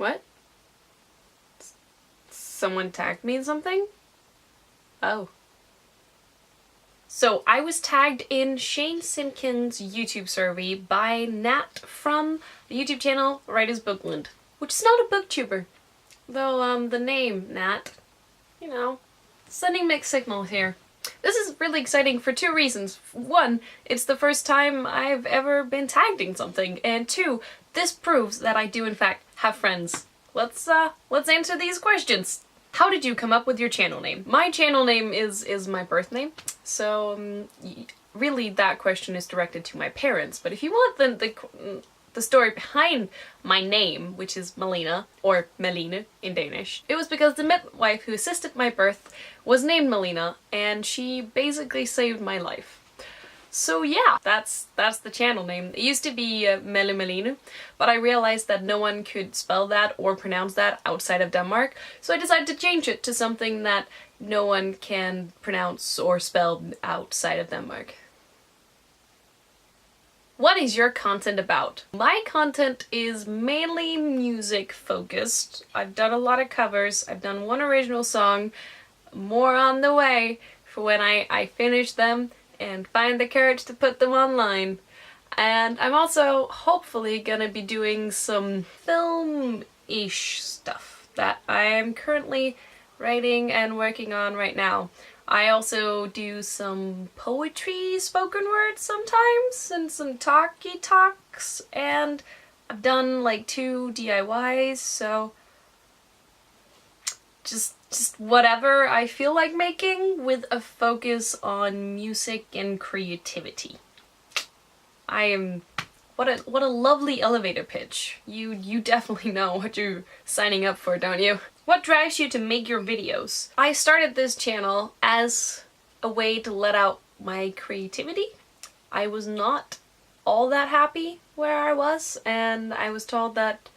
What? Someone tagged me in something? Oh. So I was tagged in Shane Simpkin's YouTube survey by Nat from the YouTube channel Writer's Bookland, which is not a booktuber. Though, the name, Nat, you know, sending mixed signals here. This is really exciting for two reasons. One, it's the first time I've ever been tagged in something, and two, this proves that I do in fact have friends. Let's answer these questions. How did you come up with your channel name? My channel name is my birth name, so really that question is directed to my parents, but if you want the story behind my name, which is Malene, or Malene in Danish, it was because the midwife who assisted my birth was named Malene, and she basically saved my life. So yeah, that's the channel name. It used to be Malene, but I realized that no one could spell that or pronounce that outside of Denmark, so I decided to change it to something that no one can pronounce or spell outside of Denmark. What is your content about? My content is mainly music focused. I've done a lot of covers, I've done one original song, more on the way for when I finish them and find the courage to put them online. And I'm also hopefully gonna be doing some film-ish stuff that I am currently writing and working on right now. I also do some poetry, spoken word sometimes, and some talky talks, and I've done like 2 DIYs, so just whatever I feel like making with a focus on music and creativity. What a lovely elevator pitch. You definitely know what you're signing up for, don't you? What drives you to make your videos? I started this channel as a way to let out my creativity. I was not all that happy where I was, and I was told that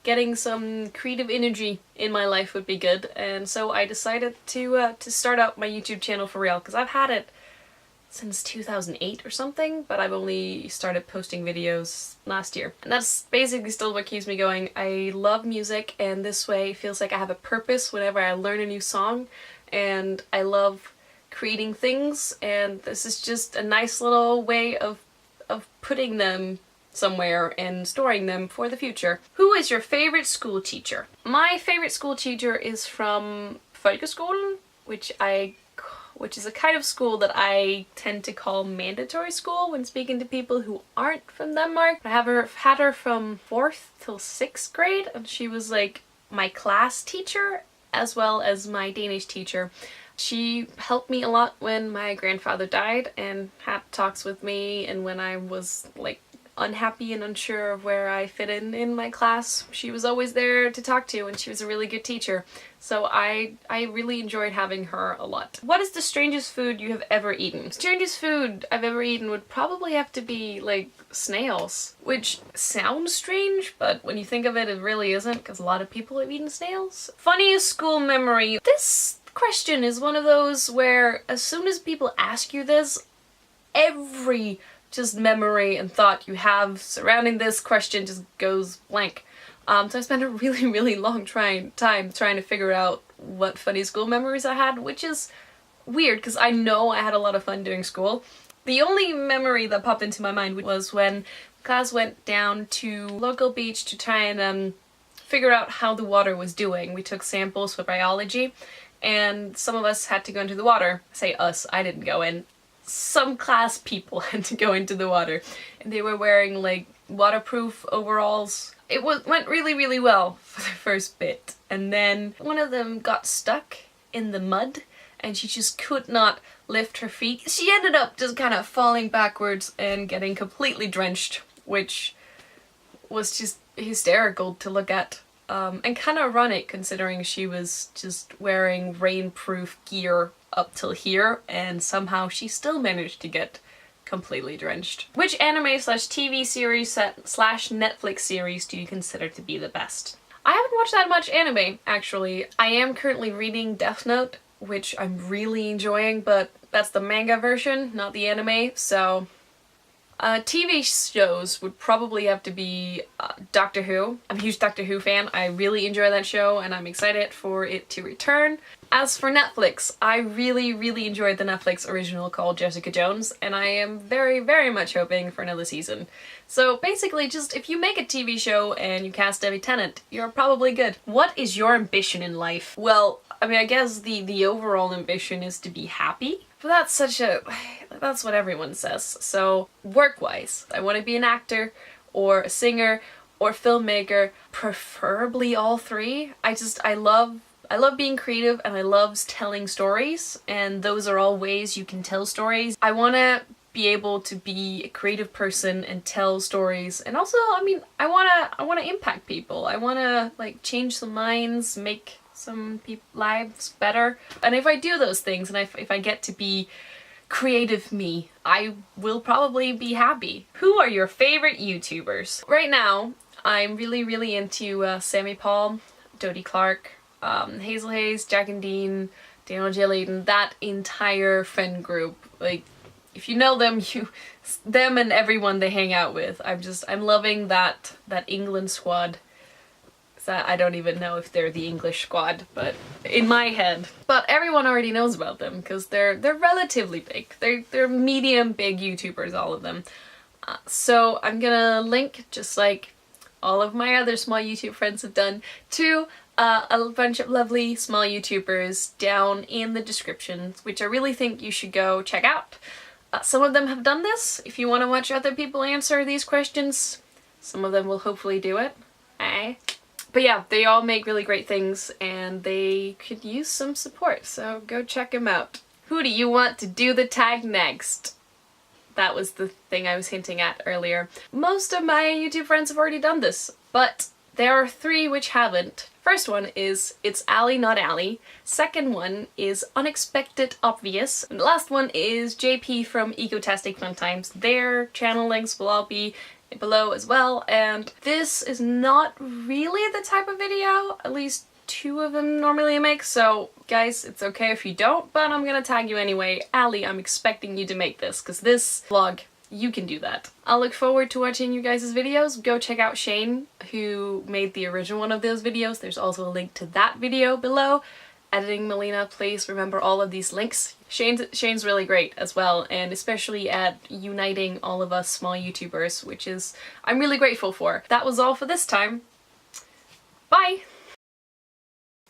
getting some creative energy in my life would be good, and so I decided to start out my YouTube channel for real, because I've had it since 2008 or something, but I've only started posting videos last year. And that's basically still what keeps me going. I love music, and this way it feels like I have a purpose whenever I learn a new song, and I love creating things, and this is just a nice little way of putting them somewhere and storing them for the future. Who is your favorite school teacher? My favorite school teacher is from folkeskolen, which is a kind of school that I tend to call mandatory school when speaking to people who aren't from Denmark. I had her from 4th till 6th grade, and she was like my class teacher as well as my Danish teacher. She helped me a lot when my grandfather died and had talks with me, and when I was like unhappy and unsure of where I fit in my class, she was always there to talk to, and she was a really good teacher. So I really enjoyed having her a lot. What is the strangest food you have ever eaten? Strangest food I've ever eaten would probably have to be like snails, which sounds strange, but when you think of it, it really isn't, because a lot of people have eaten snails. Funniest school memory. This question is one of those where as soon as people ask you this, every just memory and thought you have surrounding this question just goes blank. So I spent a really long time trying to figure out what funny school memories I had, which is weird because I know I had a lot of fun doing school. The only memory that popped into my mind was when class went down to local beach to try and figure out how the water was doing. We took samples for biology, and some of us had to go into the water. I say us, I didn't go in. Some class people had to go into the water, and they were wearing like waterproof overalls. It went really well for the first bit, and then one of them got stuck in the mud and she just could not lift her feet. She ended up just kind of falling backwards and getting completely drenched, which was just hysterical to look at. And kind of ironic considering she was just wearing rainproof gear up till here, and somehow she still managed to get completely drenched. Which anime slash TV series slash Netflix series do you consider to be the best? I haven't watched that much anime, actually. I am currently reading Death Note, which I'm really enjoying, but that's the manga version, not the anime, so TV shows would probably have to be Doctor Who. I'm a huge Doctor Who fan. I really enjoy that show and I'm excited for it to return. As for Netflix, I really enjoyed the Netflix original called Jessica Jones, and I am very much hoping for another season. So basically, just if you make a TV show and you cast Debbie Tennant, you're probably good. What is your ambition in life? Well, I mean, I guess the overall ambition is to be happy. But that's what everyone says. So work-wise, I want to be an actor or a singer or filmmaker, preferably all three. I love being creative and I love telling stories, and those are all ways you can tell stories. I want to be able to be a creative person and tell stories, and also, I mean, I want to impact people. I want to like change some minds, make some lives better. And if I do those things and if I get to be creative me, I will probably be happy. Who are your favorite YouTubers? Right now, I'm really into Sammy Paul, Dodie Clark, Hazel Hayes, Jack and Dean, Daniel J. Layden, that entire friend group. Like, if you know them, them and everyone they hang out with. I'm loving that England squad. I don't even know if they're the English squad, but in my head. But everyone already knows about them because they're relatively big. They're medium big YouTubers, all of them. So I'm gonna link, just like all of my other small YouTube friends have done, to a bunch of lovely small YouTubers down in the description, which I really think you should go check out. Some of them have done this. If you want to watch other people answer these questions, some of them will hopefully do it. But yeah, they all make really great things and they could use some support, so go check them out. Who do you want to do the tag next? That was the thing I was hinting at earlier. Most of my YouTube friends have already done this, but there are three which haven't. First one is It's Allie Not Allie. Second one is Unexpected Obvious. And the last one is JP from Egotastic Fun Times. Their channel links will all be below as well, and this is not really the type of video, at least two of them normally make, so guys, it's okay if you don't, but I'm gonna tag you anyway. Allie, I'm expecting you to make this, because this vlog, you can do that. I'll look forward to watching you guys' videos. Go check out Shane, who made the original one of those videos. There's also a link to that video below. Editing Melina, please remember all of these links. Shane's really great as well, and especially at uniting all of us small YouTubers, which is I'm really grateful for. That was all for this time. Bye!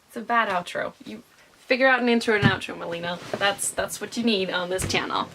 It's a bad outro. You figure out an intro and outro, Melina. That's what you need on this channel.